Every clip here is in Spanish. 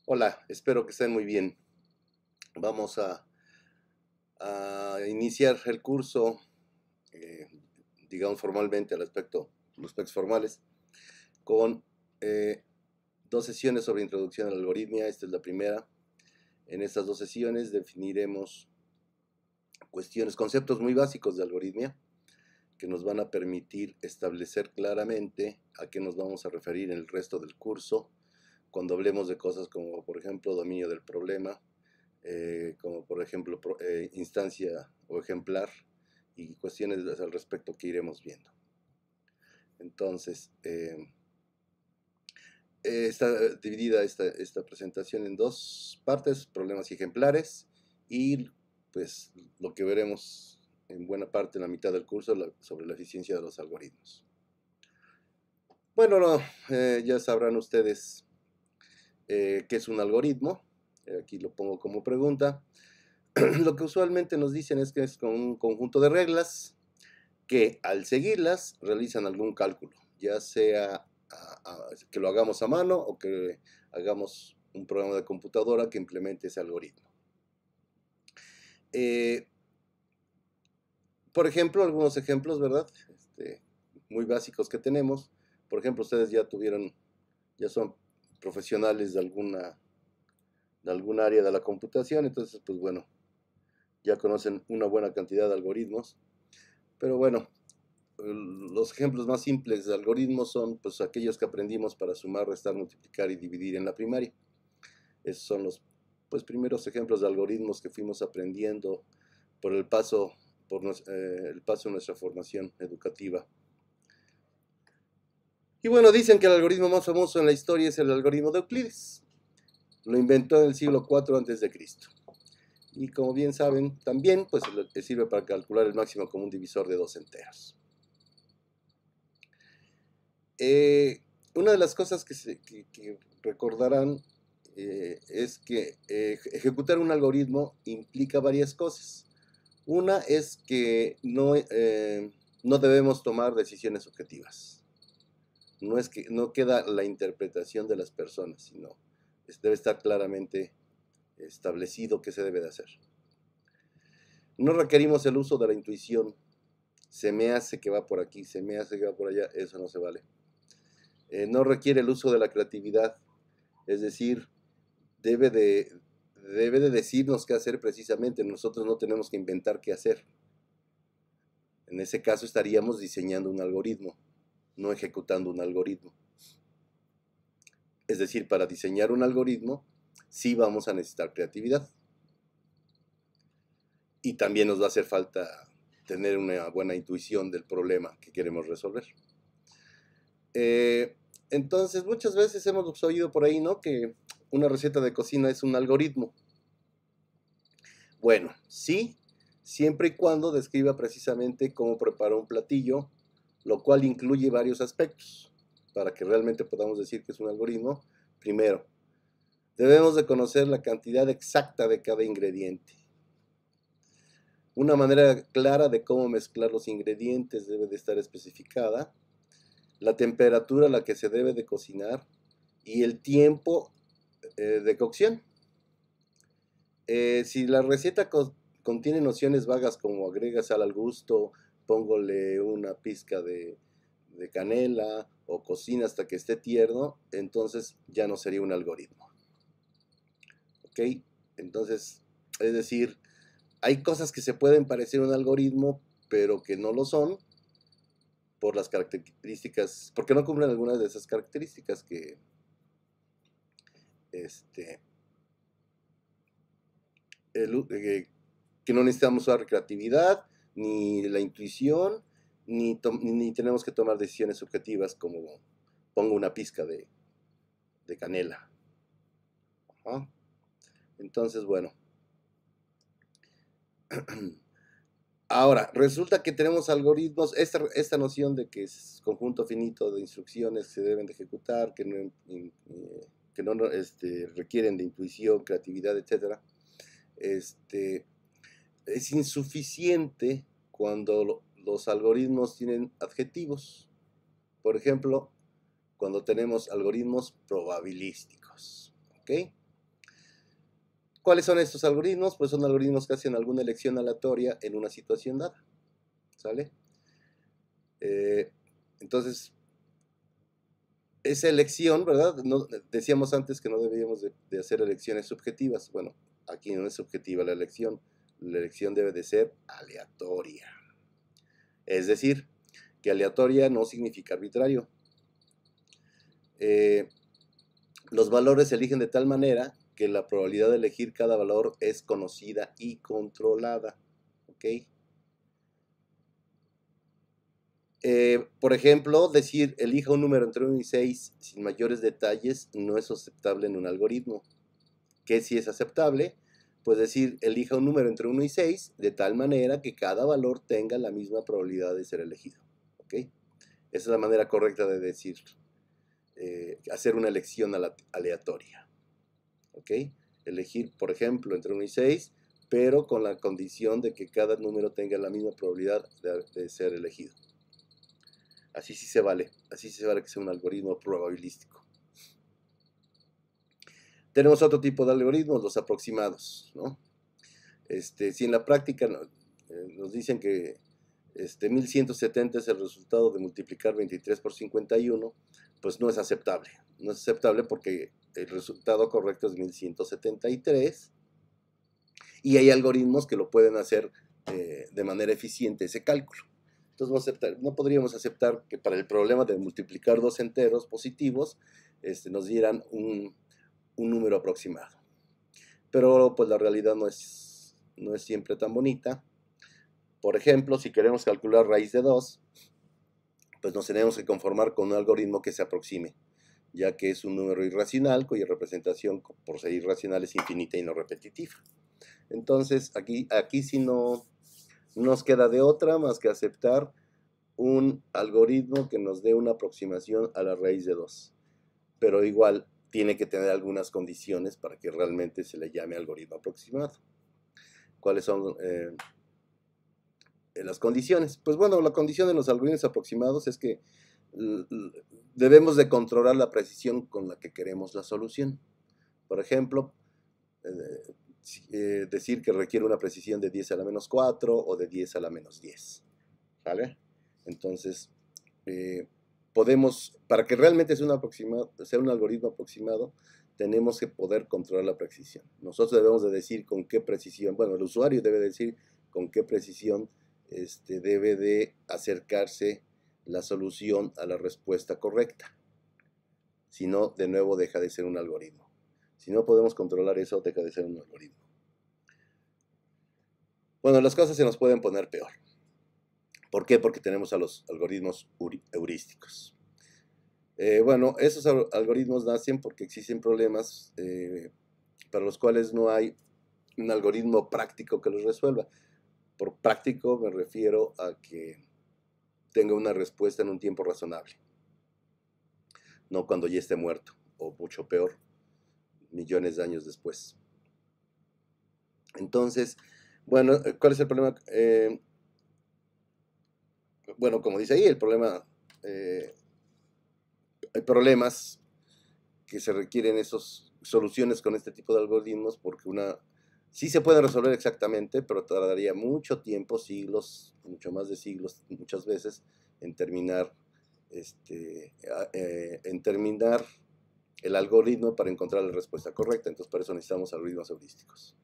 Hola, espero que estén muy bien. Vamos a iniciar el curso, eh, digamos formalmente los aspectos formales, con eh, dos sesiones sobre introducción a la algoritmia. Esta es la primera. En estas dos sesiones definiremos conceptos muy básicos de algoritmia que nos van a permitir establecer claramente a qué nos vamos a referir en el resto del curso cuando hablemos de cosas como, por ejemplo, dominio del problema, como por ejemplo instancia o ejemplar y cuestiones al respecto que iremos viendo. Entonces, está dividida esta presentación en dos partes, problemas y ejemplares, y pues lo que veremos en buena parte en la mitad del curso sobre la eficiencia de los algoritmos. Bueno, no, ya sabrán ustedes qué es un algoritmo. Aquí lo pongo como pregunta. Lo que usualmente nos dicen es que es con un conjunto de reglas que al seguirlas realizan algún cálculo, ya sea que lo hagamos a mano o que hagamos un programa de computadora que implemente ese algoritmo. Por ejemplo, algunos ejemplos, ¿verdad? Muy básicos que tenemos. Por ejemplo, ustedes ya son profesionales de algún área de la computación, entonces, pues bueno, ya conocen una buena cantidad de algoritmos. Pero bueno, los ejemplos más simples de algoritmos son pues aquellos que aprendimos para sumar, restar, multiplicar y dividir en la primaria. Esos son los pues, primeros ejemplos de algoritmos que fuimos aprendiendo por el paso de nuestra formación educativa. Y bueno, dicen que el algoritmo más famoso en la historia es el algoritmo de Euclides. Lo inventó en el siglo IV a.C. Y como bien saben, también pues, sirve para calcular el máximo común divisor de dos enteros. Una de las cosas que recordarán es que ejecutar un algoritmo implica varias cosas. Una es que no debemos tomar decisiones objetivas. No es que no queda la interpretación de las personas, sino debe estar claramente establecido qué se debe de hacer. No requerimos el uso de la intuición. Se me hace que va por aquí, se me hace que va por allá, eso no se vale. No requiere el uso de la creatividad, es decir, debe de decirnos qué hacer precisamente, nosotros no tenemos que inventar qué hacer. En ese caso estaríamos diseñando un algoritmo, no ejecutando un algoritmo. Es decir, para diseñar un algoritmo sí vamos a necesitar creatividad. Y también nos va a hacer falta tener una buena intuición del problema que queremos resolver. Entonces, muchas veces hemos oído por ahí, ¿no?, que una receta de cocina es un algoritmo. Bueno, sí, siempre y cuando describa precisamente cómo preparar un platillo, lo cual incluye varios aspectos. Para que realmente podamos decir que es un algoritmo, primero, debemos de conocer la cantidad exacta de cada ingrediente. Una manera clara de cómo mezclar los ingredientes debe de estar especificada, la temperatura a la que se debe de cocinar y el tiempo de cocción. Si la receta contiene nociones vagas como agrega sal al gusto, póngole una pizca de canela o cocina hasta que esté tierno, entonces ya no sería un algoritmo. ¿Ok? Entonces, es decir, hay cosas que se pueden parecer a un algoritmo, pero que no lo son por las características, porque no cumplen algunas de esas características que que no necesitamos usar creatividad, ni la intuición, ni tenemos que tomar decisiones subjetivas como pongo una pizca de canela. Ajá. Entonces, bueno. Ahora, resulta que tenemos algoritmos, esta noción de que es conjunto finito de instrucciones que se deben de ejecutar, que no requieren de intuición, creatividad, etc. Es insuficiente cuando los algoritmos tienen adjetivos. Por ejemplo, cuando tenemos algoritmos probabilísticos. ¿Ok? ¿Cuáles son estos algoritmos? Pues son algoritmos que hacen alguna elección aleatoria en una situación dada, ¿sale? Entonces, esa elección, ¿verdad? No, decíamos antes que no deberíamos de hacer elecciones subjetivas. Bueno, aquí no es subjetiva la elección debe de ser aleatoria. Es decir, que aleatoria no significa arbitrario. Los valores se eligen de tal manera que la probabilidad de elegir cada valor es conocida y controlada, ¿ok? Por ejemplo, decir elija un número entre 1 y 6 sin mayores detalles no es aceptable en un algoritmo. ¿Qué sí es aceptable? Pues decir elija un número entre 1 y 6 de tal manera que cada valor tenga la misma probabilidad de ser elegido, ¿ok? Esa es la manera correcta de decir, hacer una elección aleatoria, ¿ok? Elegir, por ejemplo, entre 1 y 6, pero con la condición de que cada número tenga la misma probabilidad de ser elegido. Así sí se vale que sea un algoritmo probabilístico. Tenemos otro tipo de algoritmos, los aproximados, ¿no? Si en la práctica nos dicen que 1170 es el resultado de multiplicar 23 por 51, pues no es aceptable. No es aceptable porque el resultado correcto es 1173 y hay algoritmos que lo pueden hacer de manera eficiente ese cálculo. Entonces no podríamos aceptar que para el problema de multiplicar dos enteros positivos nos dieran un número aproximado. Pero pues la realidad no es siempre tan bonita. Por ejemplo, si queremos calcular raíz de 2, pues nos tenemos que conformar con un algoritmo que se aproxime, ya que es un número irracional cuya representación por ser irracional es infinita y no repetitiva. Entonces aquí sí no nos queda de otra más que aceptar un algoritmo que nos dé una aproximación a la raíz de 2. Pero igual tiene que tener algunas condiciones para que realmente se le llame algoritmo aproximado. ¿Cuáles son las condiciones? Pues bueno, la condición de los algoritmos aproximados es que debemos de controlar la precisión con la que queremos la solución. Por ejemplo, decir que requiere una precisión de 10 a la menos 4 o de 10 a la menos 10. ¿Vale? Entonces, para que realmente sea un algoritmo aproximado, tenemos que poder controlar la precisión. Nosotros debemos de decir con qué precisión, bueno, el usuario debe decir con qué precisión debe de acercarse la solución a la respuesta correcta. Si no, de nuevo deja de ser un algoritmo. Si no podemos controlar eso, deja de ser un algoritmo. Bueno, las cosas se nos pueden poner peor. ¿Por qué? Porque tenemos a los algoritmos heurísticos. Bueno, esos algoritmos nacen porque existen problemas para los cuales no hay un algoritmo práctico que los resuelva. Por práctico me refiero a que tenga una respuesta en un tiempo razonable. No cuando ya esté muerto, o mucho peor, millones de años después. Entonces, bueno, ¿cuál es el problema? Bueno, como dice ahí, hay problemas que se requieren esas soluciones con este tipo de algoritmos porque sí se puede resolver exactamente, pero tardaría mucho tiempo, siglos, mucho más de siglos, muchas veces, en terminar el algoritmo para encontrar la respuesta correcta. Entonces, para eso necesitamos algoritmos heurísticos.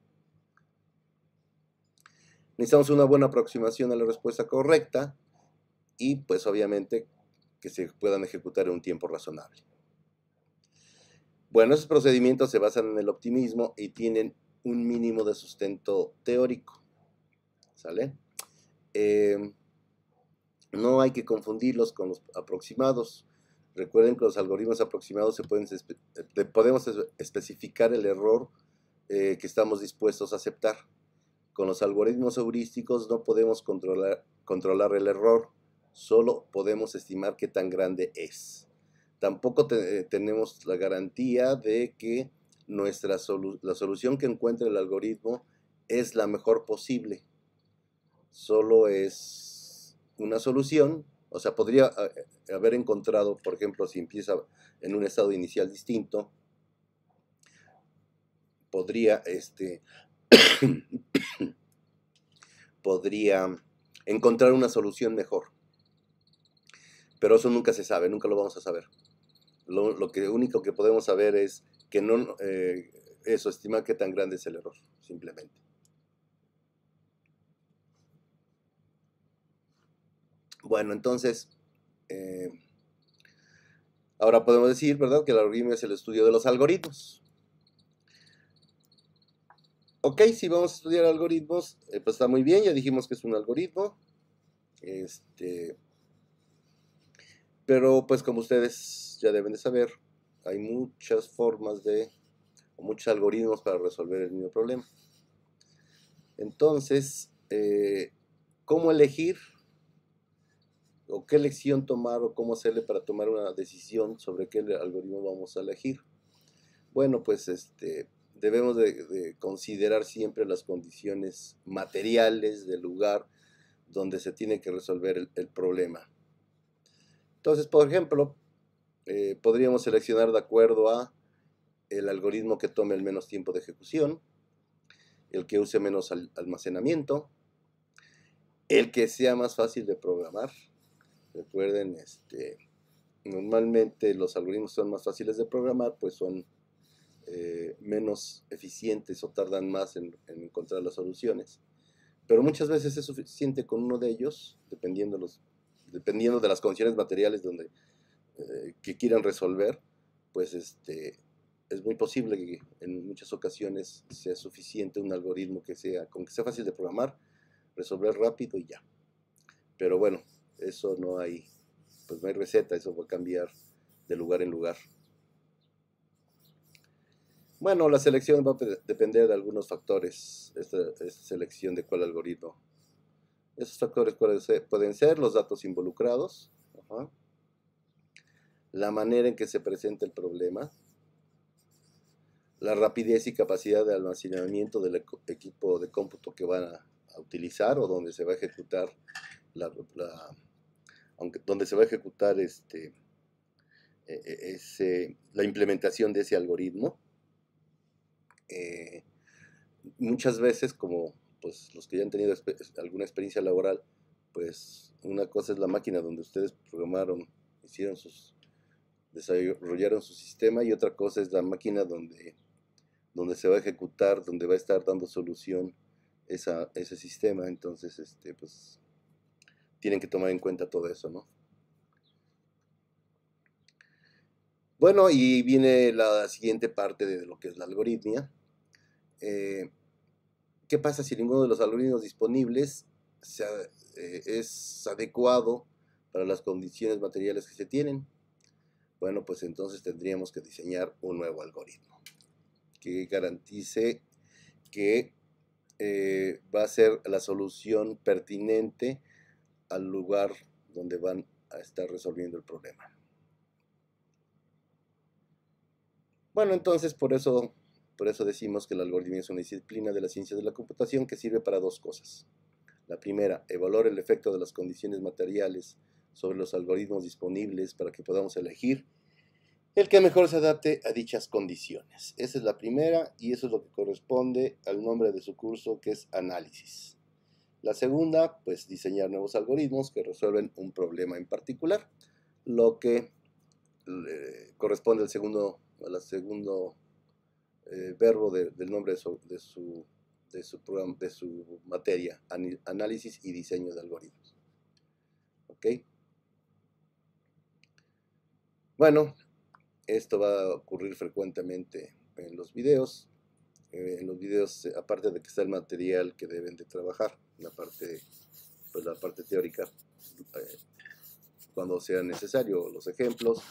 Necesitamos una buena aproximación a la respuesta correcta y, pues, obviamente, que se puedan ejecutar en un tiempo razonable. Bueno, esos procedimientos se basan en el optimismo y tienen un mínimo de sustento teórico. ¿Sale? No hay que confundirlos con los aproximados. Recuerden que los algoritmos aproximados podemos especificar el error que estamos dispuestos a aceptar. Con los algoritmos heurísticos no podemos controlar el error, solo podemos estimar qué tan grande es. Tampoco tenemos la garantía de que la solución que encuentre el algoritmo es la mejor posible. Solo es una solución, o sea, podría haber encontrado, por ejemplo, si empieza en un estado inicial distinto, podría, podría encontrar una solución mejor. Pero eso nunca se sabe, nunca lo vamos a saber. Lo único que podemos saber es que no, eso, estimar qué tan grande es el error, simplemente. Bueno, entonces, ahora podemos decir, ¿verdad?, que el algoritmo es el estudio de los algoritmos. Ok, si vamos a estudiar algoritmos, pues está muy bien, ya dijimos que es un algoritmo. Pero pues como ustedes ya deben de saber, hay muchas formas o muchos algoritmos para resolver el mismo problema. Entonces, ¿cómo elegir? ¿O qué elección tomar o cómo hacerle para tomar una decisión sobre qué algoritmo vamos a elegir? Bueno, pues debemos de considerar siempre las condiciones materiales del lugar donde se tiene que resolver el problema. Entonces, por ejemplo, podríamos seleccionar de acuerdo a el algoritmo que tome el menos tiempo de ejecución, el que use menos almacenamiento, el que sea más fácil de programar. Recuerden, normalmente los algoritmos son más fáciles de programar, pues son menos eficientes o tardan más en encontrar las soluciones. Pero muchas veces es suficiente con uno de ellos, dependiendo de las condiciones materiales que quieran resolver, pues es muy posible que en muchas ocasiones sea suficiente un algoritmo con que sea fácil de programar, resolver rápido y ya. Pero bueno, eso no hay receta, eso va a cambiar de lugar en lugar. Bueno, la selección va a depender de algunos factores, esta selección de cuál algoritmo. Esos factores pueden ser los datos involucrados, la manera en que se presenta el problema, la rapidez y capacidad de almacenamiento del equipo de cómputo que van a utilizar o donde se va a ejecutar donde se va a ejecutar la implementación de ese algoritmo. Muchas veces, como pues los que ya han tenido alguna experiencia laboral, pues una cosa es la máquina donde ustedes programaron, desarrollaron su sistema, y otra cosa es la máquina donde se va a ejecutar, donde va a estar dando solución ese sistema. Entonces, pues tienen que tomar en cuenta todo eso, ¿no? Bueno, y viene la siguiente parte de lo que es la algoritmia. ¿Qué pasa si ninguno de los algoritmos disponibles es adecuado para las condiciones materiales que se tienen? Bueno, pues entonces tendríamos que diseñar un nuevo algoritmo que garantice que va a ser la solución pertinente al lugar donde van a estar resolviendo el problema. Bueno, entonces por eso decimos que el algoritmo es una disciplina de la ciencia de la computación que sirve para dos cosas. La primera, evaluar el efecto de las condiciones materiales sobre los algoritmos disponibles para que podamos elegir el que mejor se adapte a dichas condiciones. Esa es la primera, y eso es lo que corresponde al nombre de su curso, que es análisis. La segunda, pues diseñar nuevos algoritmos que resuelven un problema en particular, lo que corresponde al segundo verbo del nombre de su materia, análisis y diseño de algoritmos. ¿Ok? Bueno, esto va a ocurrir frecuentemente en los videos. Aparte de que está el material que deben de trabajar, la parte teórica, cuando sea necesario, los ejemplos,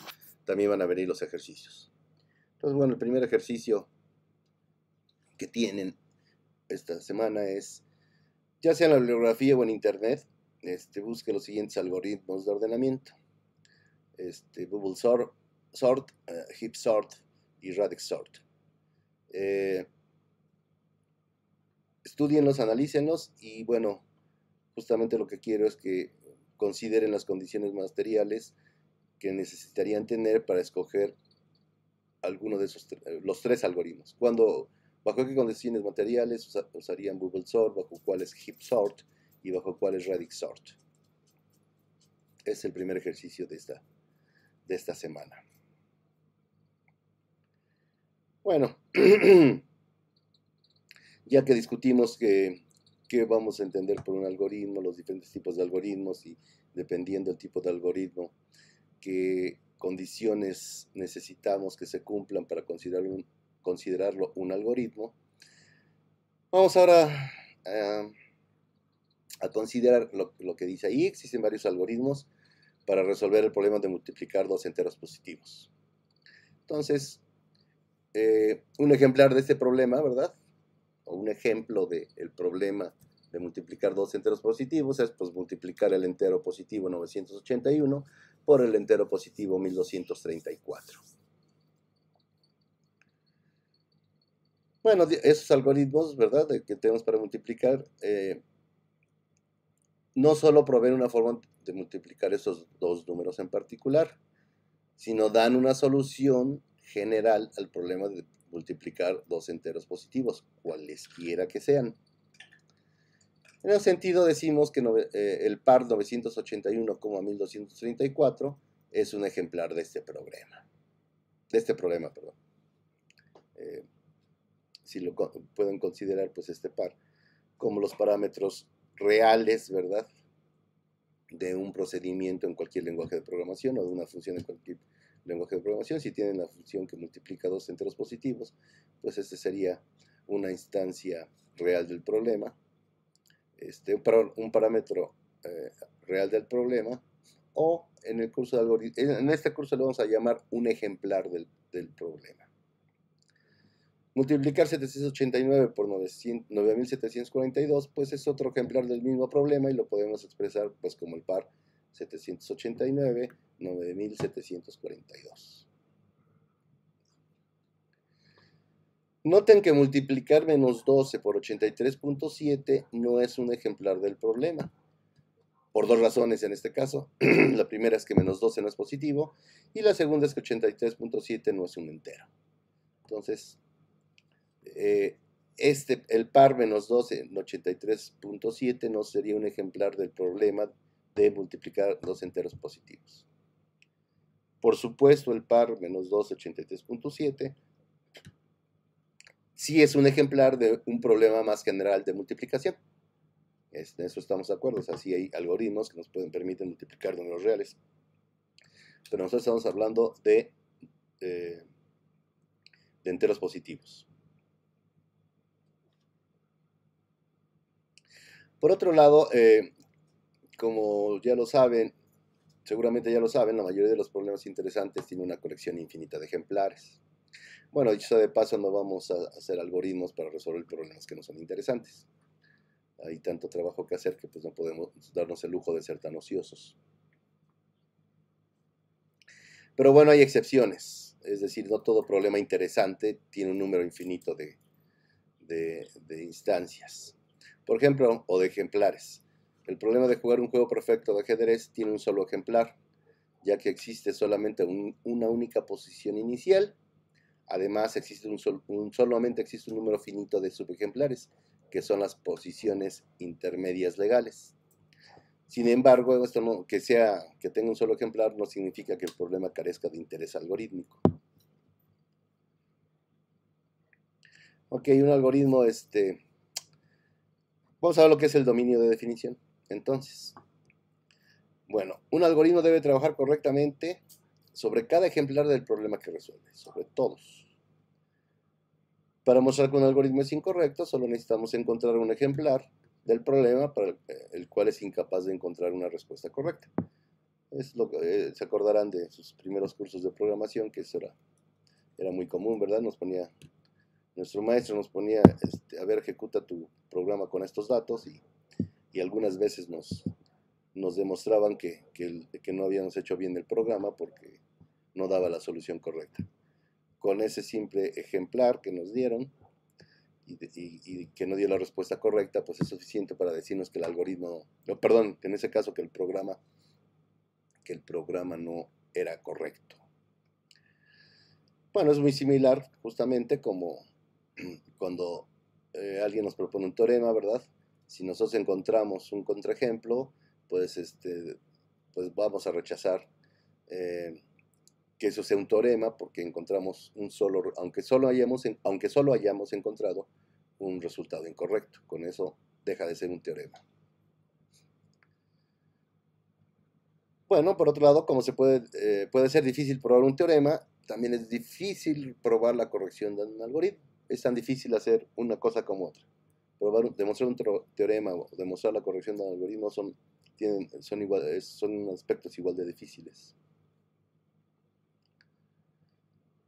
también van a venir los ejercicios. Entonces, bueno, el primer ejercicio que tienen esta semana es, ya sea en la bibliografía o en internet, busque los siguientes algoritmos de ordenamiento: bubble sort, heap sort y radix sort. Estudienlos, analícenlos, y bueno, justamente lo que quiero es que consideren las condiciones materiales que necesitarían tener para escoger alguno de los tres algoritmos. Cuando bajo qué condiciones materiales usarían bubble sort, bajo cuáles heap sort y bajo cuáles radix sort. Es el primer ejercicio de esta semana. Bueno, ya que discutimos qué vamos a entender por un algoritmo, los diferentes tipos de algoritmos y dependiendo del tipo de algoritmo, qué condiciones necesitamos que se cumplan para considerarlo un algoritmo, vamos ahora a considerar lo que dice ahí. Existen varios algoritmos para resolver el problema de multiplicar dos enteros positivos. Entonces, un ejemplar de este problema, ¿verdad? O un ejemplo del problema de multiplicar dos enteros positivos es pues multiplicar el entero positivo 981 por el entero positivo 1234. Bueno, esos algoritmos, ¿verdad?, que tenemos para multiplicar, no solo proveen una forma de multiplicar esos dos números en particular, sino dan una solución general al problema de multiplicar dos enteros positivos, cualesquiera que sean. En ese sentido decimos que el par 981,1234 es un ejemplar de este problema. Si lo pueden considerar pues este par como los parámetros reales, ¿verdad?, de un procedimiento en cualquier lenguaje de programación o de una función en cualquier lenguaje de programación. Si tienen la función que multiplica dos enteros positivos, pues este sería una instancia real del problema, un parámetro real del problema, o en el curso de algoritmo, en este curso le vamos a llamar un ejemplar del problema. Multiplicar 789 por 9742, pues es otro ejemplar del mismo problema y lo podemos expresar pues como el par 789, 9742. Noten que multiplicar menos 12 por 83.7 no es un ejemplar del problema, por dos razones en este caso. La primera es que menos 12 no es positivo y la segunda es que 83.7 no es un entero. Entonces, el par menos 12 en 83.7 no sería un ejemplar del problema de multiplicar dos enteros positivos. Por supuesto, el par menos 12, 83.7 sí es un ejemplar de un problema más general de multiplicación. En eso estamos de acuerdo. O sea, sí hay algoritmos que nos permiten multiplicar números reales. Pero nosotros estamos hablando de enteros positivos. Por otro lado, como ya lo saben, seguramente ya lo saben, la mayoría de los problemas interesantes tienen una colección infinita de ejemplares. Bueno, dicho sea de paso, no vamos a hacer algoritmos para resolver problemas que no son interesantes. Hay tanto trabajo que hacer que pues no podemos darnos el lujo de ser tan ociosos. Pero bueno, hay excepciones. Es decir, no todo problema interesante tiene un número infinito de instancias. Por ejemplo, o de ejemplares. El problema de jugar un juego perfecto de ajedrez tiene un solo ejemplar, ya que existe solamente una única posición inicial. Además, solamente existe un número finito de subejemplares, que son las posiciones intermedias legales. Sin embargo, esto que tenga un solo ejemplar no significa que el problema carezca de interés algorítmico. Ok, un algoritmo, vamos a ver lo que es el dominio de definición. Entonces, bueno, un algoritmo debe trabajar correctamente sobre cada ejemplar del problema que resuelve, sobre todos. Para mostrar que un algoritmo es incorrecto, solo necesitamos encontrar un ejemplar del problema para el cual es incapaz de encontrar una respuesta correcta. Es lo que se acordarán de sus primeros cursos de programación, que eso era muy común, ¿verdad? Nuestro maestro nos ponía, a ver, ejecuta tu programa con estos datos y algunas veces nos demostraban que no habíamos hecho bien el programa porque no daba la solución correcta. Con ese simple ejemplar que nos dieron y que no dio la respuesta correcta, pues es suficiente para decirnos que el algoritmo, perdón, en ese caso que el programa no era correcto. Bueno, es muy similar justamente como cuando alguien nos propone un teorema, ¿verdad? Si nosotros encontramos un contraejemplo, pues, pues vamos a rechazar que eso sea un teorema porque encontramos aunque solo hayamos encontrado un resultado incorrecto. Con eso deja de ser un teorema. Bueno, por otro lado, como puede ser difícil probar un teorema, también es difícil probar la corrección de un algoritmo. Es tan difícil hacer una cosa como otra. Demostrar un teorema o demostrar la corrección de un algoritmo son aspectos igual de difíciles.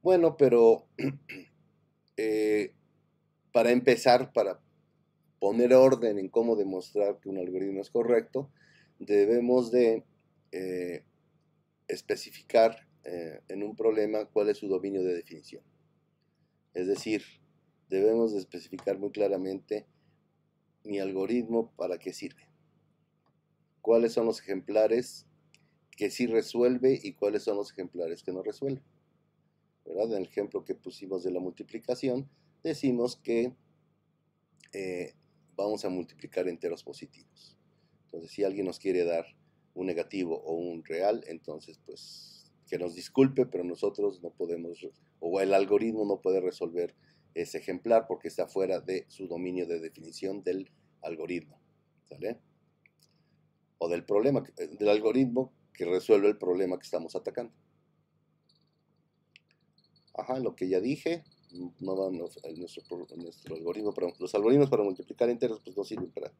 Bueno, pero para empezar, para poner orden en cómo demostrar que un algoritmo es correcto, debemos de especificar en un problema cuál es su dominio de definición. Es decir, debemos de especificar muy claramente mi algoritmo para qué sirve, cuáles son los ejemplares que sí resuelve y cuáles son los ejemplares que no resuelve. ¿Verdad? En el ejemplo que pusimos de la multiplicación, decimos que vamos a multiplicar enteros positivos. Entonces, si alguien nos quiere dar un negativo o un real, entonces, pues, que nos disculpe, pero nosotros no podemos, o el algoritmo no puede resolver ese ejemplar porque está fuera de su dominio de definición del algoritmo, ¿sale? O del problema, del algoritmo que resuelve el problema que estamos atacando. Ajá, lo que ya dije, nuestro algoritmo los algoritmos para multiplicar enteros pues no sirven para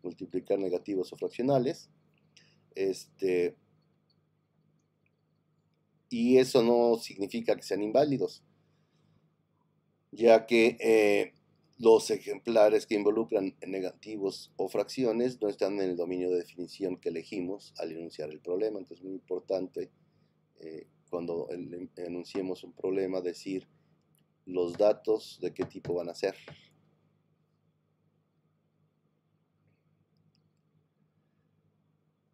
multiplicar negativos o fraccionales. Y eso no significa que sean inválidos, ya que los ejemplares que involucran negativos o fracciones no están en el dominio de definición que elegimos al enunciar el problema. Entonces es muy importante cuando enunciemos un problema decir los datos de qué tipo van a ser.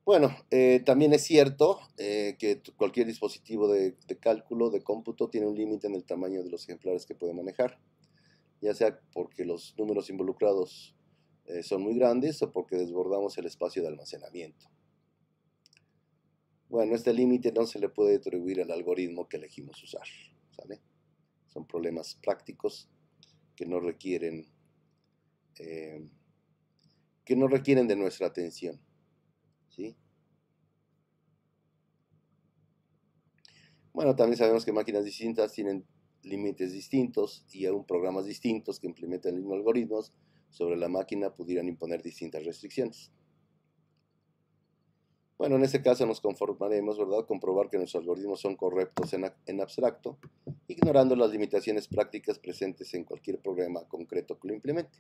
Bueno, también es cierto que cualquier dispositivo de cálculo, de cómputo, tiene un límite en el tamaño de los ejemplares que puede manejar, ya sea porque los números involucrados son muy grandes o porque desbordamos el espacio de almacenamiento. Bueno, este límite no se le puede atribuir al algoritmo que elegimos usar, ¿sale? Son problemas prácticos que no requieren de nuestra atención, ¿sí? Bueno, también sabemos que máquinas distintas tienen límites distintos y aún programas distintos que implementan el mismo algoritmo sobre la máquina pudieran imponer distintas restricciones. Bueno, en este caso nos conformaremos, ¿verdad?, comprobar que nuestros algoritmos son correctos en abstracto, ignorando las limitaciones prácticas presentes en cualquier programa concreto que lo implemente.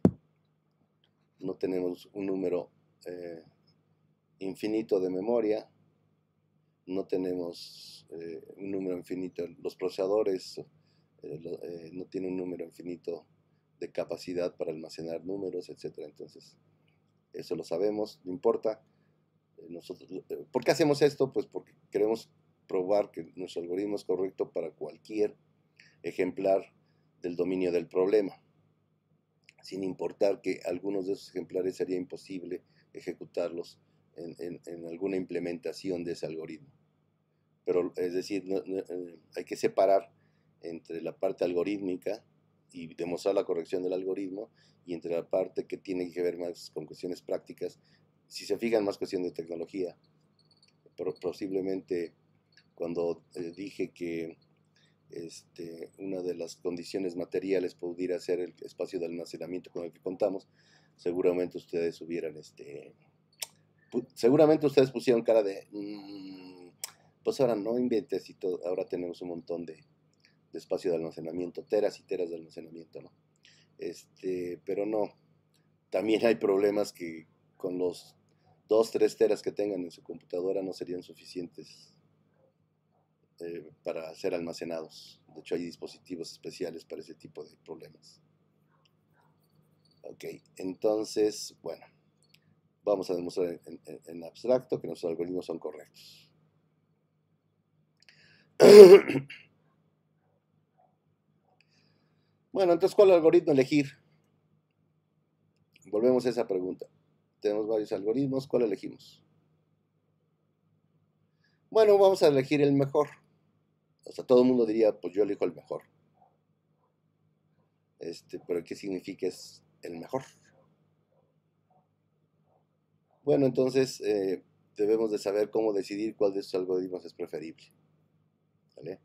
No tenemos un número infinito de memoria, no tenemos un número infinito, los procesadores no tienen un número infinito de capacidad para almacenar números, etc. Entonces, eso lo sabemos, no importa. ¿Por qué hacemos esto? Pues porque queremos probar que nuestro algoritmo es correcto para cualquier ejemplar del dominio del problema, sin importar que algunos de esos ejemplares sería imposible ejecutarlos en alguna implementación de ese algoritmo. Pero, es decir, hay que separar entre la parte algorítmica y demostrar la corrección del algoritmo y entre la parte que tiene que ver más con cuestiones prácticas. Si se fijan, más cuestión de tecnología. Posiblemente cuando dije que una de las condiciones materiales pudiera ser el espacio de almacenamiento con el que contamos, seguramente ustedes pusieron cara de pues ahora no inventes y todo, ahora tenemos un montón de espacio de almacenamiento, teras y teras de almacenamiento, ¿no? Pero no, también hay problemas que con los 2-3 teras que tengan en su computadora no serían suficientes para ser almacenados. De hecho, hay dispositivos especiales para ese tipo de problemas. Ok, entonces, bueno, vamos a demostrar en abstracto que nuestros algoritmos son correctos. Bueno, entonces, ¿cuál algoritmo elegir? volvemos a esa pregunta. Tenemos varios algoritmos, ¿cuál elegimos? Bueno, vamos a elegir el mejor. O sea, todo el mundo diría, pues yo elijo el mejor. Pero ¿qué significa es el mejor? Bueno, entonces debemos de saber cómo decidir cuál de estos algoritmos es preferible. ¿Vale?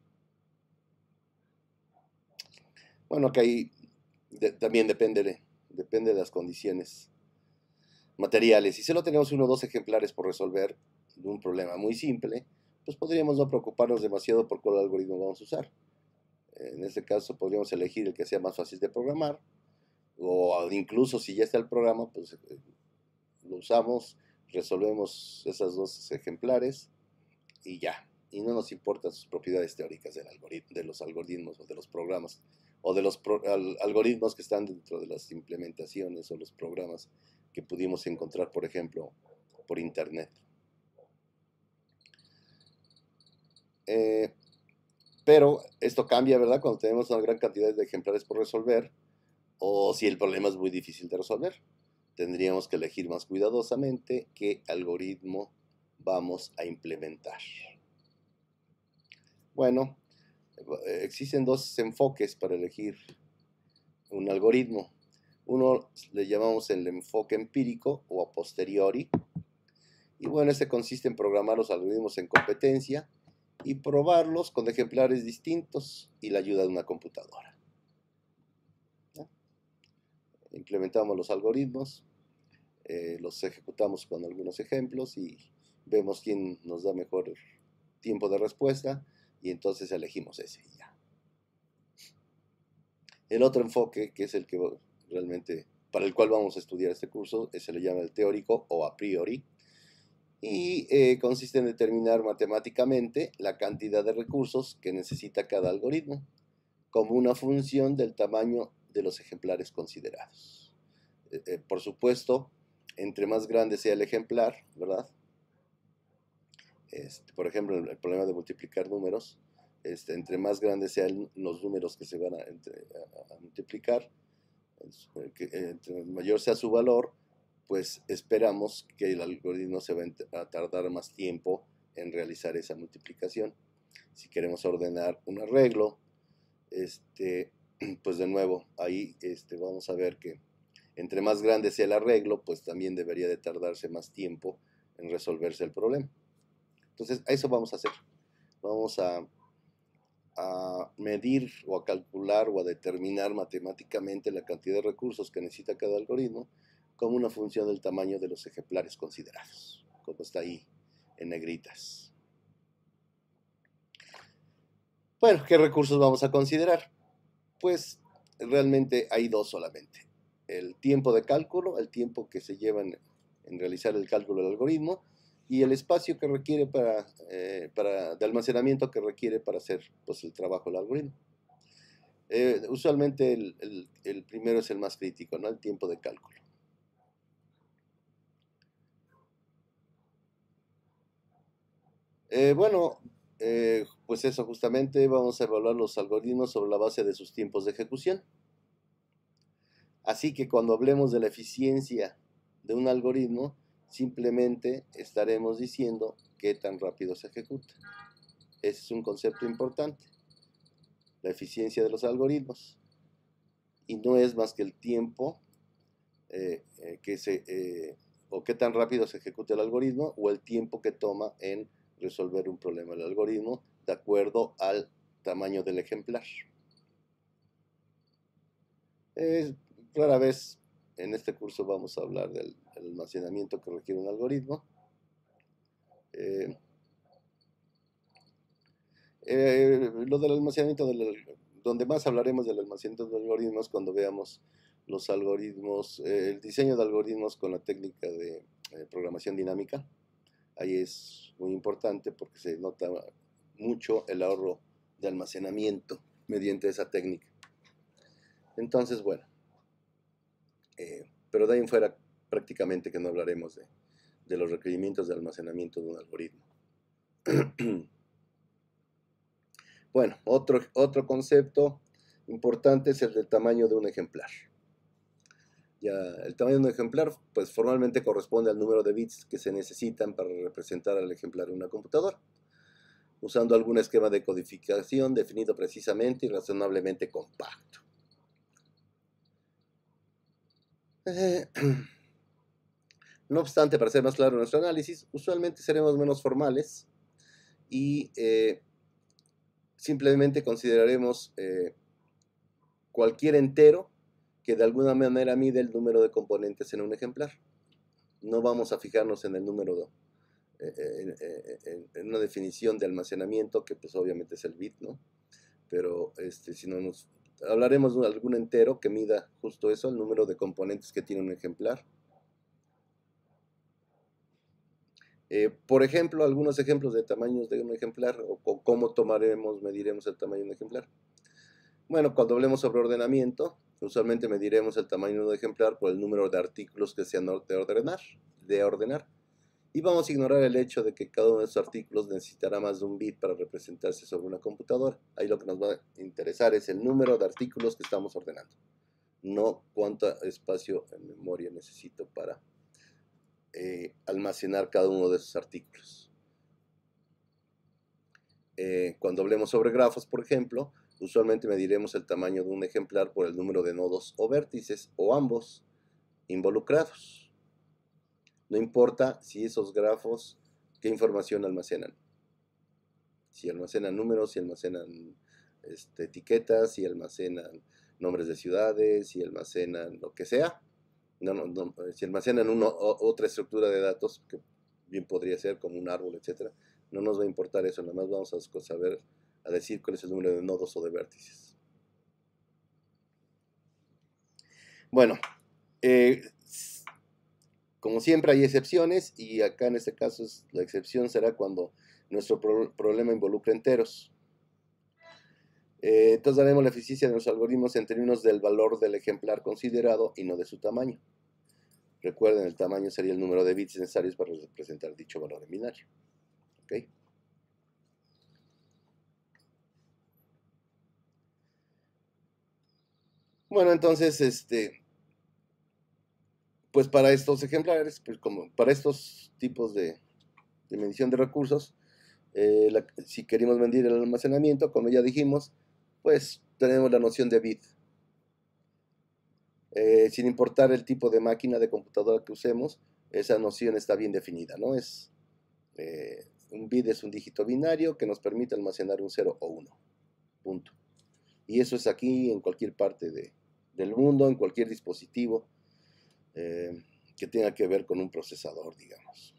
Bueno, que ahí también depende de las condiciones materiales. Si solo tenemos 1 o 2 ejemplares por resolver de un problema muy simple, pues podríamos no preocuparnos demasiado por cuál algoritmo vamos a usar. En este caso podríamos elegir el que sea más fácil de programar, o incluso si ya está el programa, pues lo usamos, resolvemos esos 2 ejemplares y ya. Y no nos importan sus propiedades teóricas de los algoritmos o de los programas o de los algoritmos que están dentro de las implementaciones o los programas que pudimos encontrar, por ejemplo, por internet. Pero esto cambia, ¿verdad? Cuando tenemos una gran cantidad de ejemplares por resolver, o si el problema es muy difícil de resolver. Tendríamos que elegir más cuidadosamente qué algoritmo vamos a implementar. Bueno, existen 2 enfoques para elegir un algoritmo. Uno le llamamos el enfoque empírico o a posteriori. Y bueno, este consiste en programar los algoritmos en competencia y probarlos con ejemplares distintos y la ayuda de una computadora. Implementamos los algoritmos, los ejecutamos con algunos ejemplos y vemos quién nos da mejor tiempo de respuesta y entonces elegimos ese y ya. El otro enfoque, que es el que realmente para el cual vamos a estudiar este curso, se le llama el teórico o a priori, y consiste en determinar matemáticamente la cantidad de recursos que necesita cada algoritmo, como una función del tamaño de los ejemplares considerados. Por supuesto, entre más grande sea el ejemplar, ¿verdad? Por ejemplo, el problema de multiplicar números, entre más grandes sean los números que se van a multiplicar, entre mayor sea su valor, pues esperamos que el algoritmo se va a tardar más tiempo en realizar esa multiplicación. Si queremos ordenar un arreglo, pues de nuevo, ahí vamos a ver que entre más grande sea el arreglo, pues también debería de tardarse más tiempo en resolverse el problema. Entonces, a eso vamos a hacer. Vamos a medir o a calcular o a determinar matemáticamente la cantidad de recursos que necesita cada algoritmo como una función del tamaño de los ejemplares considerados, como está ahí en negritas. Bueno, ¿qué recursos vamos a considerar? Pues realmente hay 2 solamente. El tiempo de cálculo, el tiempo que se lleva en realizar el cálculo del algoritmo, y el espacio que requiere de almacenamiento que requiere para hacer pues, el trabajo del algoritmo. Usualmente el primero es el más crítico, ¿no? El tiempo de cálculo. Pues eso justamente vamos a evaluar los algoritmos sobre la base de sus tiempos de ejecución. Así que cuando hablemos de la eficiencia de un algoritmo, simplemente estaremos diciendo qué tan rápido se ejecuta. Ese es un concepto importante, la eficiencia de los algoritmos. Y no es más que el tiempo o qué tan rápido se ejecuta el algoritmo o el tiempo que toma en resolver un problema del algoritmo de acuerdo al tamaño del ejemplar. Rara vez en este curso vamos a hablar del almacenamiento que requiere un algoritmo. Lo del almacenamiento, donde más hablaremos del almacenamiento de algoritmos cuando veamos los algoritmos, el diseño de algoritmos con la técnica de programación dinámica. Ahí es muy importante porque se nota mucho el ahorro de almacenamiento mediante esa técnica. Entonces, bueno, pero de ahí en fuera prácticamente que no hablaremos de los requerimientos de almacenamiento de un algoritmo. Bueno, otro concepto importante es el del tamaño de un ejemplar. Ya el tamaño de un ejemplar, pues formalmente corresponde al número de bits que se necesitan para representar al ejemplar en una computadora, usando algún esquema de codificación definido precisamente y razonablemente compacto. No obstante, para ser más claro en nuestro análisis, usualmente seremos menos formales y simplemente consideraremos cualquier entero que de alguna manera mide el número de componentes en un ejemplar. No vamos a fijarnos en el número, en una definición de almacenamiento que pues obviamente es el bit, ¿no? Pero si no nos hablaremos de algún entero que mida justo eso, el número de componentes que tiene un ejemplar. Por ejemplo, algunos ejemplos de tamaños de un ejemplar o cómo mediremos el tamaño de un ejemplar. Bueno, cuando hablemos sobre ordenamiento, usualmente mediremos el tamaño de un ejemplar por el número de artículos que sean de ordenar. Y vamos a ignorar el hecho de que cada uno de esos artículos necesitará más de un bit para representarse sobre una computadora. Ahí lo que nos va a interesar es el número de artículos que estamos ordenando, no cuánto espacio en memoria necesito para almacenar cada uno de esos artículos. Cuando hablemos sobre grafos, por ejemplo, usualmente mediremos el tamaño de un ejemplar por el número de nodos o vértices, o ambos, involucrados. No importa si esos grafos, qué información almacenan. Si almacenan números, si almacenan etiquetas, si almacenan nombres de ciudades, si almacenan lo que sea. Si almacenan otra estructura de datos, que bien podría ser como un árbol, etc., no nos va a importar eso, nada más vamos a decir cuál es el número de nodos o de vértices. Bueno, como siempre hay excepciones, y acá en este caso la excepción será cuando nuestro problema involucra enteros. Entonces daremos la eficiencia de los algoritmos en términos del valor del ejemplar considerado y no de su tamaño. Recuerden, el tamaño sería el número de bits necesarios para representar dicho valor en binario. ¿Okay? Bueno, entonces, pues para estos ejemplares, pues como para estos tipos de medición de recursos, si queremos medir el almacenamiento, como ya dijimos, pues tenemos la noción de bit. Sin importar el tipo de máquina de computadora que usemos, esa noción está bien definida, ¿no? Un bit es un dígito binario que nos permite almacenar un 0 o 1, punto. Y eso es aquí en cualquier parte del mundo, en cualquier dispositivo que tenga que ver con un procesador, digamos.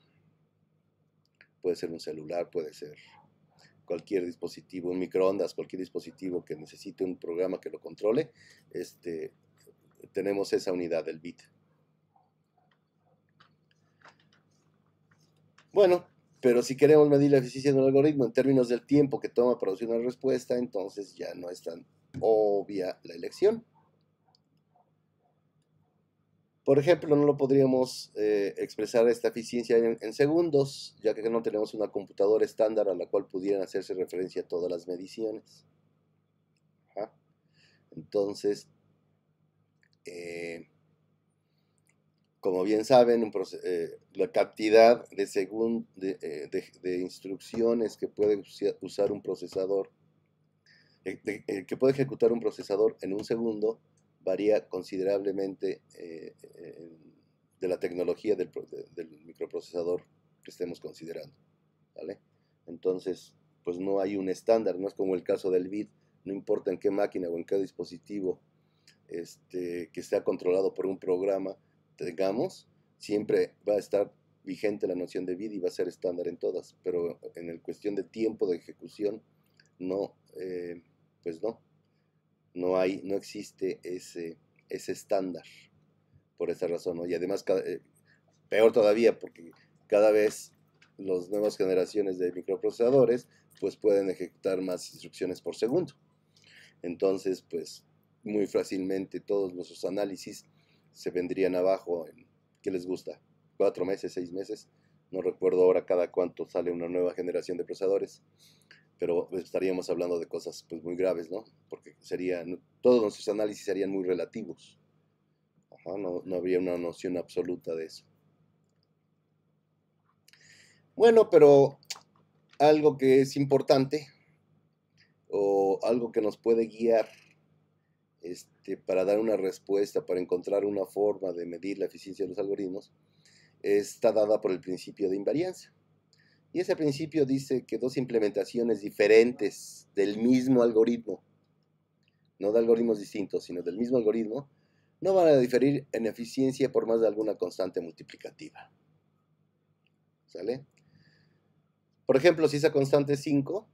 Puede ser un celular, puede ser cualquier dispositivo, un microondas, cualquier dispositivo que necesite un programa que lo controle, tenemos esa unidad del bit. Bueno, pero si queremos medir la eficiencia de un algoritmo en términos del tiempo que toma producir una respuesta, entonces ya no es tan obvia la elección. Por ejemplo, no lo podríamos expresar esta eficiencia en segundos, ya que no tenemos una computadora estándar a la cual pudieran hacerse referencia a todas las mediciones. Ajá. Entonces, como bien saben, la cantidad de instrucciones que puede usar un procesador, que puede ejecutar un procesador en un segundo, varía considerablemente de la tecnología del microprocesador que estemos considerando, ¿vale? Entonces, pues no hay un estándar, no es como el caso del bit, no importa en qué máquina o en qué dispositivo que sea controlado por un programa tengamos, siempre va a estar vigente la noción de bit y va a ser estándar en todas, pero en el cuestión de tiempo de ejecución, no, pues no existe ese estándar por esa razón, ¿no? Y además, peor todavía, porque cada vez las nuevas generaciones de microprocesadores pues pueden ejecutar más instrucciones por segundo. Entonces, pues muy fácilmente todos nuestros análisis se vendrían abajo en, ¿qué les gusta? 4 meses, 6 meses. No recuerdo ahora cada cuánto sale una nueva generación de procesadores, pero estaríamos hablando de cosas pues muy graves, ¿no? Porque todos nuestros análisis serían muy relativos. Ajá, no habría una noción absoluta de eso. Bueno, pero algo que es importante o algo que nos puede guiar para dar una respuesta, para encontrar una forma de medir la eficiencia de los algoritmos, está dada por el principio de invarianza. Y ese principio dice que dos implementaciones diferentes del mismo algoritmo, no de algoritmos distintos, sino del mismo algoritmo, no van a diferir en eficiencia por más de alguna constante multiplicativa. ¿Sale? Por ejemplo, si esa constante es 5,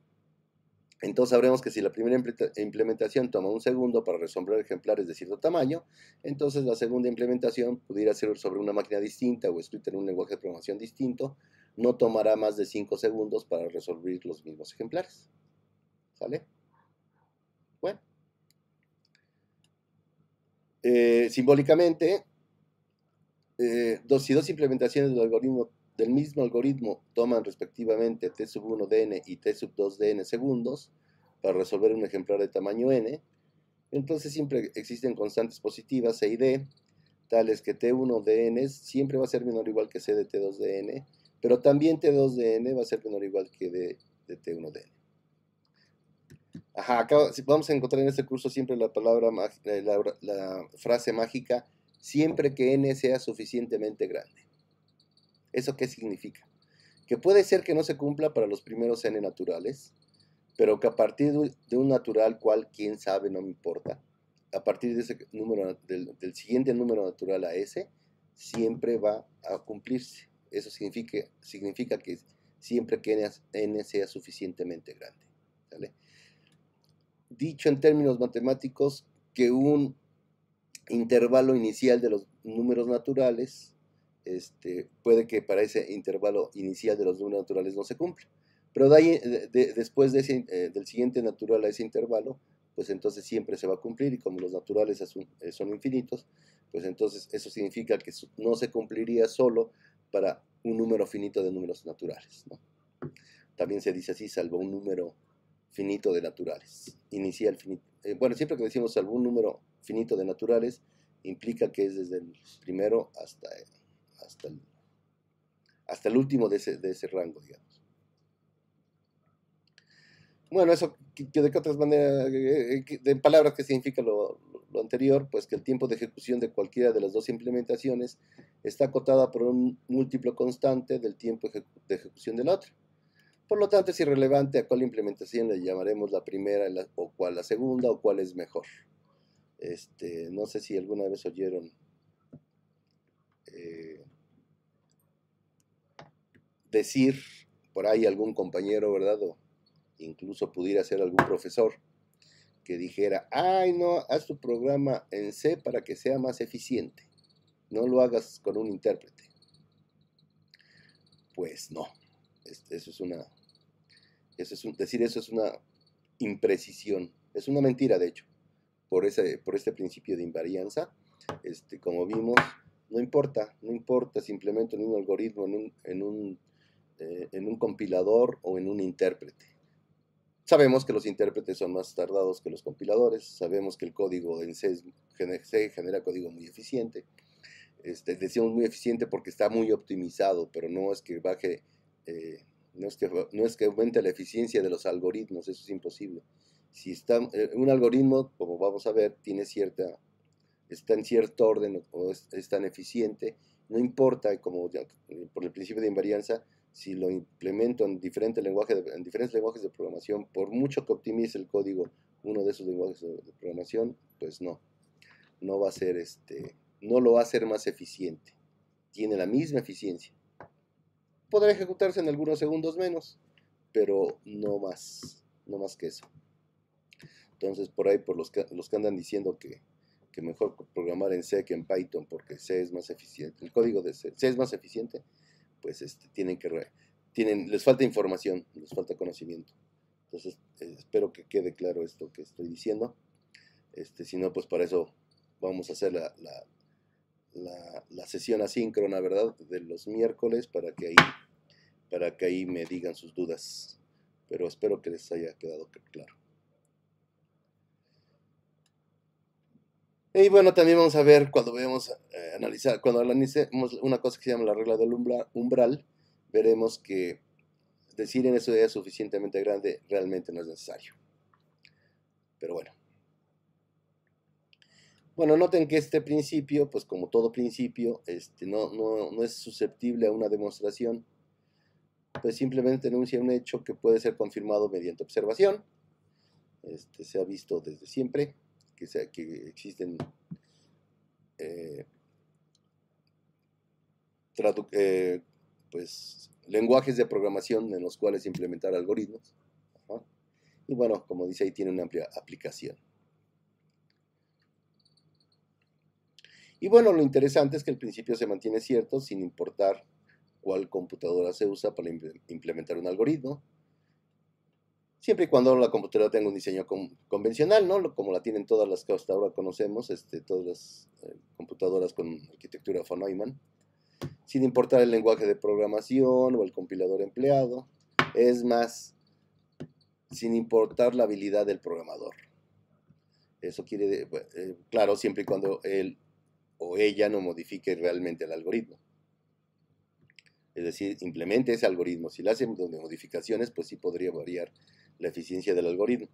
entonces sabremos que si la primera implementación toma un segundo para resolver ejemplares de cierto tamaño, entonces la segunda implementación pudiera ser sobre una máquina distinta o escrita en un lenguaje de programación distinto, no tomará más de 5 segundos para resolver los mismos ejemplares. ¿Sale? Bueno. Simbólicamente, si dos implementaciones del mismo algoritmo toman respectivamente t sub 1 dn y t sub 2 dn segundos para resolver un ejemplar de tamaño n, entonces siempre existen constantes positivas c y d, tales que t1 dn siempre va a ser menor o igual que c de t2 dn, pero también t2 dn va a ser menor o igual que d de t1 dn. Ajá, acá vamos a encontrar en este curso siempre la palabra, la frase mágica, siempre que n sea suficientemente grande. ¿Eso qué significa? Que puede ser que no se cumpla para los primeros n naturales, pero que a partir de un natural cual, quién sabe, no me importa, a partir de ese número, del siguiente número natural a ese, siempre va a cumplirse. Eso significa que siempre que n sea suficientemente grande. ¿Vale? Dicho en términos matemáticos, que un intervalo inicial de los números naturales, puede que para ese intervalo inicial de los números naturales no se cumpla. Pero después del siguiente natural a ese intervalo, pues entonces siempre se va a cumplir, y como los naturales son infinitos, pues entonces eso significa que no se cumpliría solo para un número finito de números naturales, ¿no? También se dice así, salvo un número finito de naturales, inicial finito. Bueno, siempre que decimos salvo un número finito de naturales, implica que es desde el primero hasta el último de ese rango, digamos. Bueno, eso, de qué otras maneras, de palabras, ¿qué significa lo anterior? Pues que el tiempo de ejecución de cualquiera de las dos implementaciones está acotada por un múltiplo constante del tiempo de ejecución de la otra. Por lo tanto, es irrelevante a cuál implementación le llamaremos la primera o cuál la segunda o cuál es mejor. No sé si alguna vez oyeron decir por ahí algún compañero, ¿verdad? O incluso pudiera ser algún profesor que dijera, ay, no, haz tu programa en C para que sea más eficiente. No lo hagas con un intérprete. Pues no. Eso es una imprecisión. Es una mentira, de hecho. Por este principio de invarianza, como vimos, no importa si implemento en un algoritmo, en un compilador o en un intérprete. Sabemos que los intérpretes son más tardados que los compiladores, sabemos que el código en C genera código muy eficiente. Decimos muy eficiente porque está muy optimizado, pero no es que baje, no es que aumente la eficiencia de los algoritmos, eso es imposible. Si un algoritmo, como vamos a ver, está en cierto orden o es tan eficiente, no importa, como por el principio de invarianza, si lo implemento en diferentes lenguajes de programación, por mucho que optimice el código uno de esos lenguajes de programación, pues no va a ser no lo va a hacer más eficiente. Tiene la misma eficiencia. Podrá ejecutarse en algunos segundos menos, pero no más que eso. Entonces, por ahí, por los que andan diciendo que mejor programar en C que en Python porque C es más eficiente, el código de C es más eficiente, pues les falta información, les falta conocimiento. Entonces, espero que quede claro esto que estoy diciendo. Si no, pues para eso vamos a hacer la sesión asíncrona, ¿verdad? De los miércoles, para que ahí me digan sus dudas. Pero espero que les haya quedado claro. Y bueno, también vamos a ver cuando veamos, analizar, cuando analicemos una cosa que se llama la regla del umbral, veremos que decir en eso es suficientemente grande realmente no es necesario. Pero bueno. Bueno, noten que este principio, pues como todo principio, no es susceptible a una demostración, pues simplemente enuncia un hecho que puede ser confirmado mediante observación. Se ha visto desde siempre que existen pues, lenguajes de programación en los cuales implementar algoritmos. Ajá. Y bueno, como dice ahí, tiene una amplia aplicación. Y bueno, lo interesante es que el principio se mantiene cierto sin importar cuál computadora se usa para implementar un algoritmo, siempre y cuando la computadora tenga un diseño convencional, ¿no? Como la tienen todas las que hasta ahora conocemos, todas las computadoras con arquitectura von Neumann, sin importar el lenguaje de programación o el compilador empleado, es más, sin importar la habilidad del programador. Eso quiere, claro, siempre y cuando él o ella no modifique realmente el algoritmo. Es decir, implemente ese algoritmo. Si le hacen modificaciones, pues sí podría variar la eficiencia del algoritmo.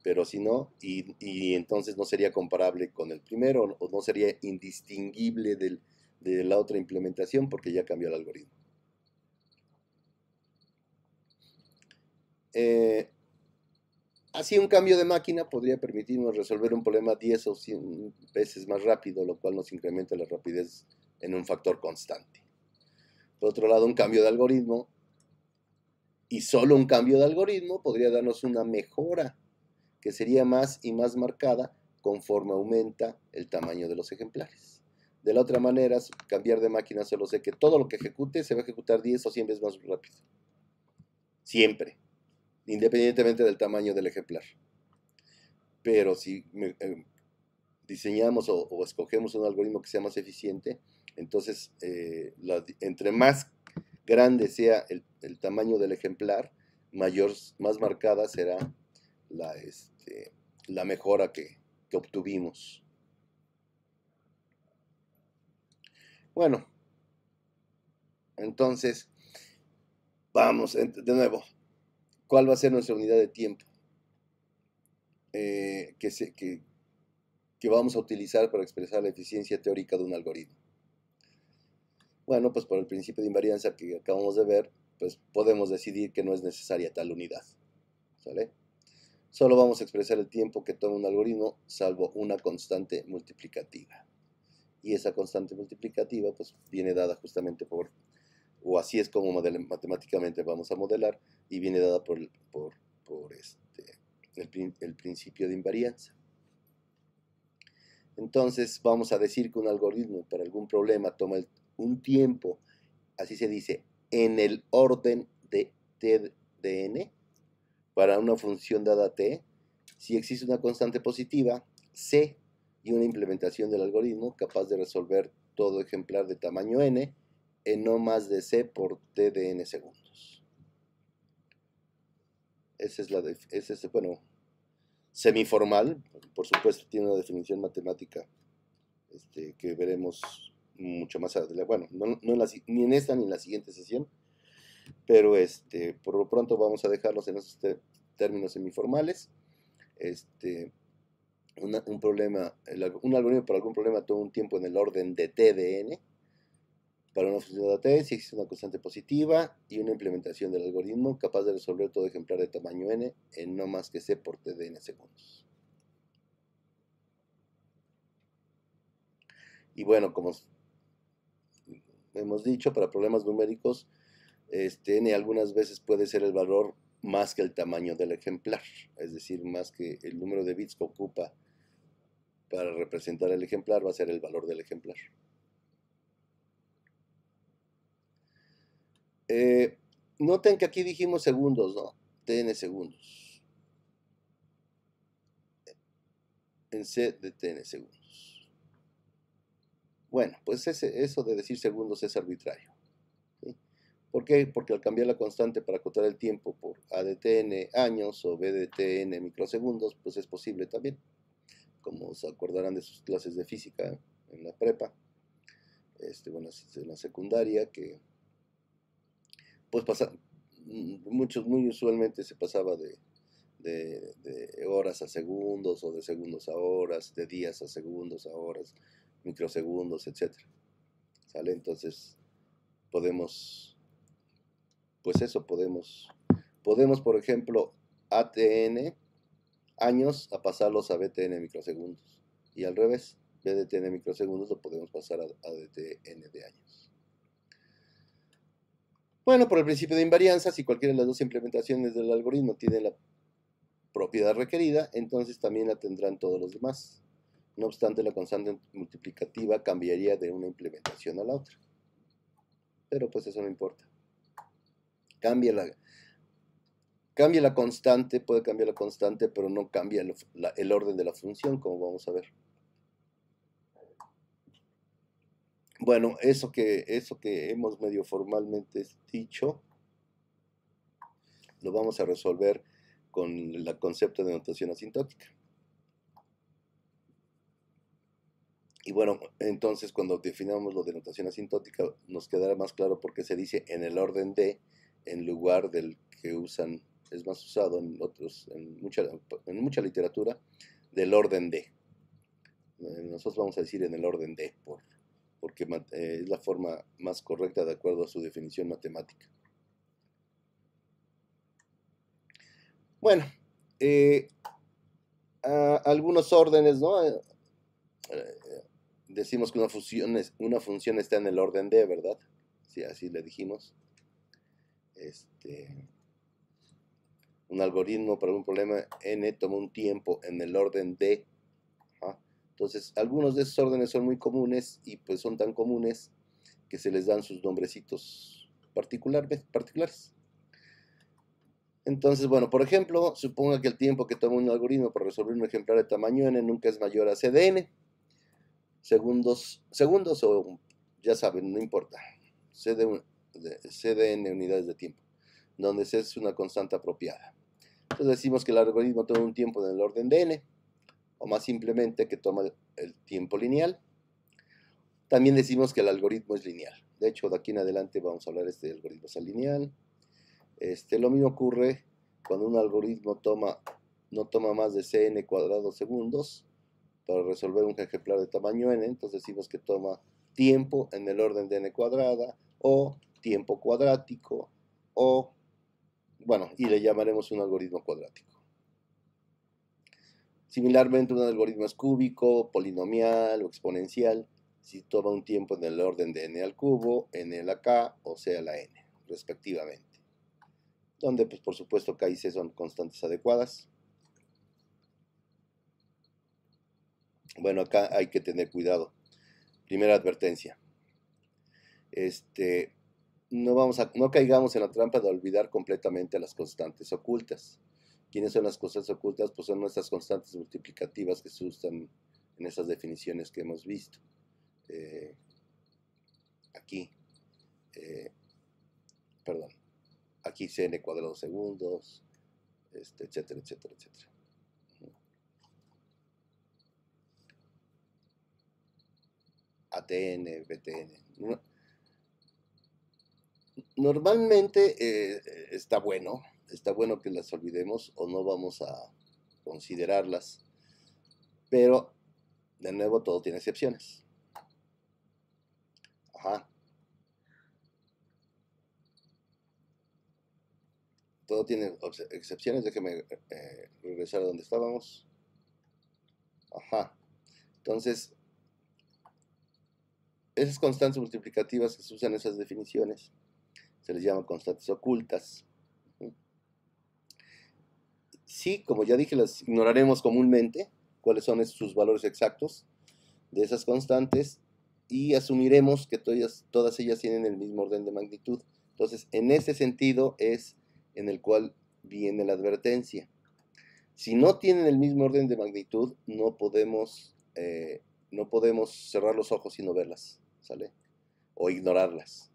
Pero si no, y entonces no sería comparable con el primero, o no sería indistinguible de la otra implementación porque ya cambió el algoritmo. Así un cambio de máquina podría permitirnos resolver un problema 10 o 100 veces más rápido, lo cual nos incrementa la rapidez en un factor constante. Por otro lado, un cambio de algoritmo, y solo un cambio de algoritmo, podría darnos una mejora que sería más y más marcada conforme aumenta el tamaño de los ejemplares. De la otra manera, cambiar de máquina solo sé que todo lo que ejecute se va a ejecutar 10 o 100 veces más rápido. Siempre, independientemente del tamaño del ejemplar. Pero si diseñamos o escogemos un algoritmo que sea más eficiente, entonces entre más grande sea el tamaño del ejemplar, más marcada será la mejora que obtuvimos. Bueno, entonces, vamos de nuevo. ¿Cuál va a ser nuestra unidad de tiempo que vamos a utilizar para expresar la eficiencia teórica de un algoritmo? Bueno, pues por el principio de invarianza que acabamos de ver, pues podemos decidir que no es necesaria tal unidad. ¿Sale? Solo vamos a expresar el tiempo que toma un algoritmo salvo una constante multiplicativa. Y esa constante multiplicativa pues viene dada justamente o así es como matemáticamente vamos a modelar, y viene dada por el principio de invarianza. Entonces vamos a decir que un algoritmo para algún problema toma un tiempo, así se dice, en el orden de t de n, para una función dada t, si existe una constante positiva, c, y una implementación del algoritmo capaz de resolver todo ejemplar de tamaño n en no más de c por t de n segundos. Esa es bueno, semiformal, por supuesto tiene una definición matemática que veremos mucho más adelante, bueno, ni en esta ni en la siguiente sesión, pero por lo pronto vamos a dejarlos en esos términos semiformales. Un algoritmo para algún problema toma un tiempo en el orden de t de n, para una función de t, si existe una constante positiva y una implementación del algoritmo capaz de resolver todo ejemplar de tamaño n en no más que c por t de n segundos. Y bueno, como hemos dicho, para problemas numéricos, n algunas veces puede ser el valor más que el tamaño del ejemplar, es decir, más que el número de bits que ocupa para representar el ejemplar va a ser el valor del ejemplar. Noten que aquí dijimos segundos, ¿no? Tn segundos. En c de tn segundos. Bueno, pues eso de decir segundos es arbitrario. ¿Sí? ¿Por qué? Porque al cambiar la constante para acotar el tiempo por a de tn años o b de tn microsegundos, pues es posible también. como se acordarán de sus clases de física en la prepa, bueno, en la secundaria, que pues muy usualmente se pasaba de horas a segundos o de segundos a horas, de días a segundos a horas, microsegundos, etcétera. ¿Sale? Entonces podemos, pues eso, podemos, por ejemplo, ATN años a pasarlos a BTN microsegundos. Y al revés, BDTN microsegundos lo podemos pasar a DTN de años. Bueno, por el principio de invarianza, si cualquiera de las dos implementaciones del algoritmo tiene la propiedad requerida, entonces también la tendrán todos los demás. No obstante, la constante multiplicativa cambiaría de una implementación a la otra. Pero pues eso no importa. Cambia la constante, puede cambiar la constante, pero no cambia el orden de la función, como vamos a ver. Bueno, eso que hemos medio formalmente dicho, lo vamos a resolver con el concepto de notación asintótica. Y bueno, entonces cuando definamos lo de notación asintótica, nos quedará más claro por qué se dice en el orden de, en lugar del que usan, es más usado en mucha literatura, del orden de. Nosotros vamos a decir en el orden de, porque es la forma más correcta de acuerdo a su definición matemática. Bueno, algunos órdenes, ¿no? Decimos que una función está en el orden de, ¿verdad? Sí, así le dijimos. Un algoritmo para un problema n toma un tiempo en el orden de. Entonces, algunos de esos órdenes son muy comunes y pues son tan comunes que se les dan sus nombrecitos particulares. Entonces, bueno, por ejemplo, suponga que el tiempo que toma un algoritmo para resolver un ejemplar de tamaño n nunca es mayor a CDN. Segundos o ya saben, no importa. CDN unidades de tiempo, donde C es una constante apropiada. Entonces decimos que el algoritmo toma un tiempo en el orden de n, o más simplemente que toma el tiempo lineal. También decimos que el algoritmo es lineal. De hecho, de aquí en adelante vamos a hablar de algoritmo lineal. Lo mismo ocurre cuando un algoritmo no toma más de cn cuadrado segundos para resolver un ejemplar de tamaño n. Entonces decimos que toma tiempo en el orden de n cuadrada o tiempo cuadrático o, bueno, y le llamaremos un algoritmo cuadrático. Similarmente, un algoritmo es cúbico, polinomial o exponencial si toma un tiempo en el orden de n al cubo, n a la k o c a la n, respectivamente. Donde, pues, por supuesto, k y c son constantes adecuadas. Bueno, acá hay que tener cuidado. Primera advertencia. No caigamos en la trampa de olvidar completamente las constantes ocultas. ¿Quiénes son las constantes ocultas? Pues son nuestras constantes multiplicativas que se usan en esas definiciones que hemos visto. Aquí cn cuadrado segundos, etcétera, etcétera, etcétera. ATN, BTN. Normalmente está bueno que las olvidemos o no vamos a considerarlas, pero de nuevo todo tiene excepciones. Todo tiene excepciones. Déjeme regresar a donde estábamos. Entonces, esas constantes multiplicativas que se usan en esas definiciones se les llama constantes ocultas. Sí, como ya dije, las ignoraremos comúnmente, cuáles son sus valores exactos de esas constantes, y asumiremos que todas ellas tienen el mismo orden de magnitud. Entonces, en ese sentido es en el cual viene la advertencia. Si no tienen el mismo orden de magnitud, no podemos cerrar los ojos y no verlas, ¿sale? O ignorarlas.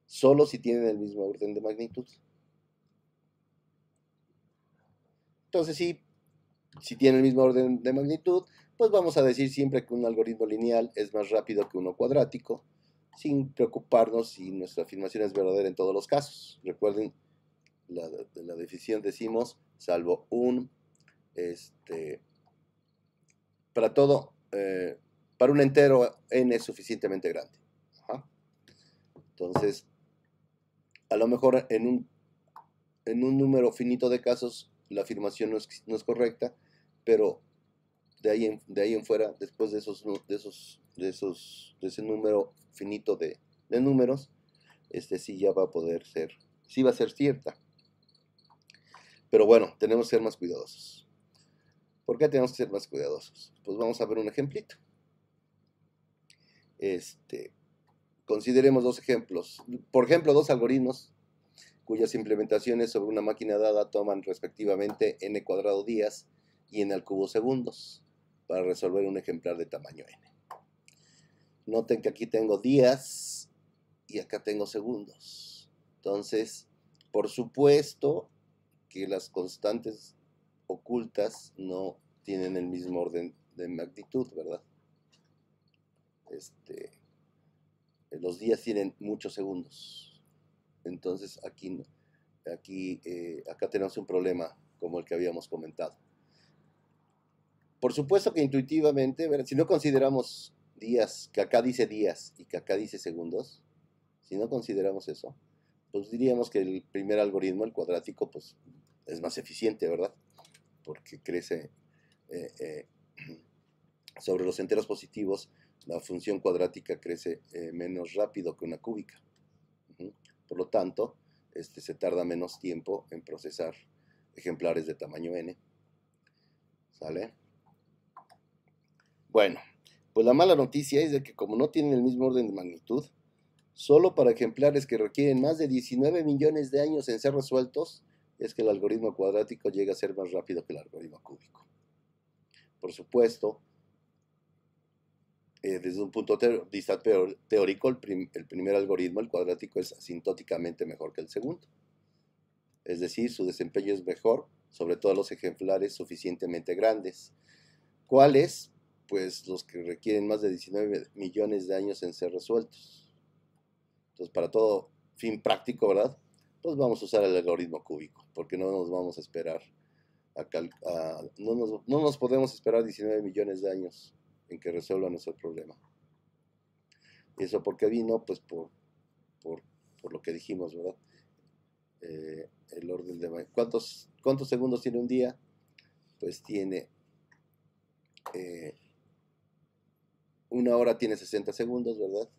Solo si tienen el mismo orden de magnitud. Entonces sí, si tiene el mismo orden de magnitud, pues vamos a decir siempre que un algoritmo lineal es más rápido que uno cuadrático, sin preocuparnos si nuestra afirmación es verdadera en todos los casos. Recuerden, la definición decimos, salvo para todo, para un entero n es suficientemente grande. Ajá. Entonces, a lo mejor en un número finito de casos la afirmación no es correcta, pero de ahí en fuera, después de ese número finito de números, sí ya va a poder ser, sí va a ser cierta. Pero bueno, tenemos que ser más cuidadosos. ¿Por qué tenemos que ser más cuidadosos? Pues vamos a ver un ejemplito. Consideremos dos ejemplos. Por ejemplo, dos algoritmos cuyas implementaciones sobre una máquina dada toman respectivamente n² días y n² segundos para resolver un ejemplar de tamaño n. Noten que aquí tengo días y acá tengo segundos. Entonces, por supuesto que las constantes ocultas no tienen el mismo orden de magnitud, ¿verdad? Los días tienen muchos segundos. Entonces, acá tenemos un problema como el que habíamos comentado. Por supuesto que intuitivamente, si no consideramos días, que acá dice días y que acá dice segundos, si no consideramos eso, pues diríamos que el primer algoritmo, el cuadrático, pues es más eficiente, ¿verdad? Porque crece sobre los enteros positivos, la función cuadrática crece menos rápido que una cúbica. Por lo tanto, se tarda menos tiempo en procesar ejemplares de tamaño n. ¿Sale? Bueno, pues la mala noticia es de que como no tienen el mismo orden de magnitud, solo para ejemplares que requieren más de 19 millones de años en ser resueltos, es que el algoritmo cuadrático llega a ser más rápido que el algoritmo cúbico. Por supuesto, desde un punto de vista teórico, el primer algoritmo, el cuadrático, es asintóticamente mejor que el segundo. Es decir, su desempeño es mejor sobre todos los ejemplares suficientemente grandes. ¿Cuáles? Pues los que requieren más de 19 millones de años en ser resueltos. Entonces, para todo fin práctico, ¿verdad? Pues vamos a usar el algoritmo cúbico, porque no nos vamos a esperar, no nos podemos esperar 19 millones de años en que resuelva nuestro problema. ¿Eso por qué vino? Pues por lo que dijimos, ¿verdad? El orden de... ¿Cuántos segundos tiene un día? Pues tiene... una hora tiene 60 segundos, ¿verdad?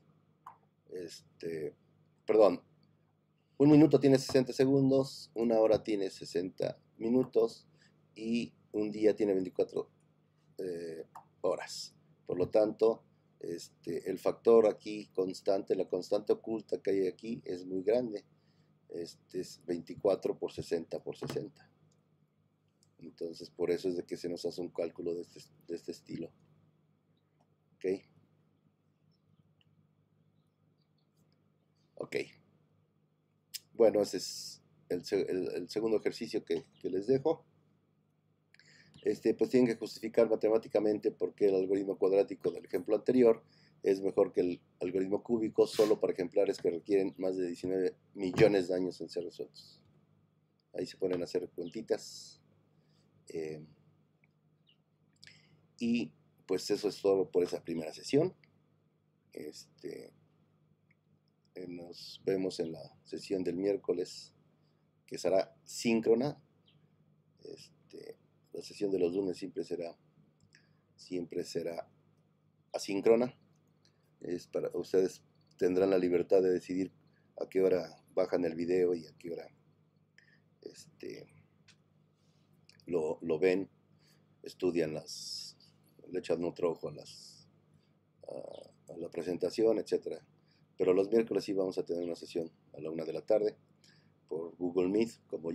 Perdón, un minuto tiene 60 segundos, una hora tiene 60 minutos y un día tiene 24 horas. Por lo tanto, el factor aquí constante, la constante oculta que hay aquí es muy grande. Es 24 por 60 por 60. Entonces, por eso es de que se nos hace un cálculo de este estilo. ¿Ok? Ok. Bueno, ese es el segundo ejercicio que les dejo. Pues tienen que justificar matemáticamente por qué el algoritmo cuadrático del ejemplo anterior es mejor que el algoritmo cúbico solo para ejemplares que requieren más de 19 millones de años en ser resueltos. Ahí se pueden hacer cuentitas. Y pues eso es todo por esa primera sesión. Nos vemos en la sesión del miércoles, que será síncrona. La sesión de los lunes siempre será asíncrona. Ustedes tendrán la libertad de decidir a qué hora bajan el video y a qué hora lo ven, estudian le echan otro ojo a la presentación, etcétera. Pero los miércoles sí vamos a tener una sesión a la 1 de la tarde por Google Meet, como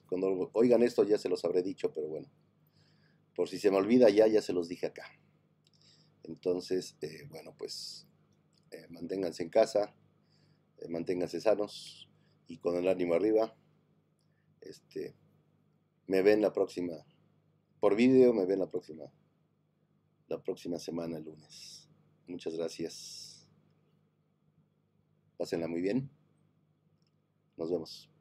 cuando oigan esto ya se los habré dicho, pero bueno, por si se me olvida ya se los dije acá. Entonces, bueno, pues manténganse en casa, manténganse sanos y con el ánimo arriba. Me ven la próxima por vídeo me ven la próxima semana, el lunes. Muchas gracias. Pásenla muy bien. Nos vemos.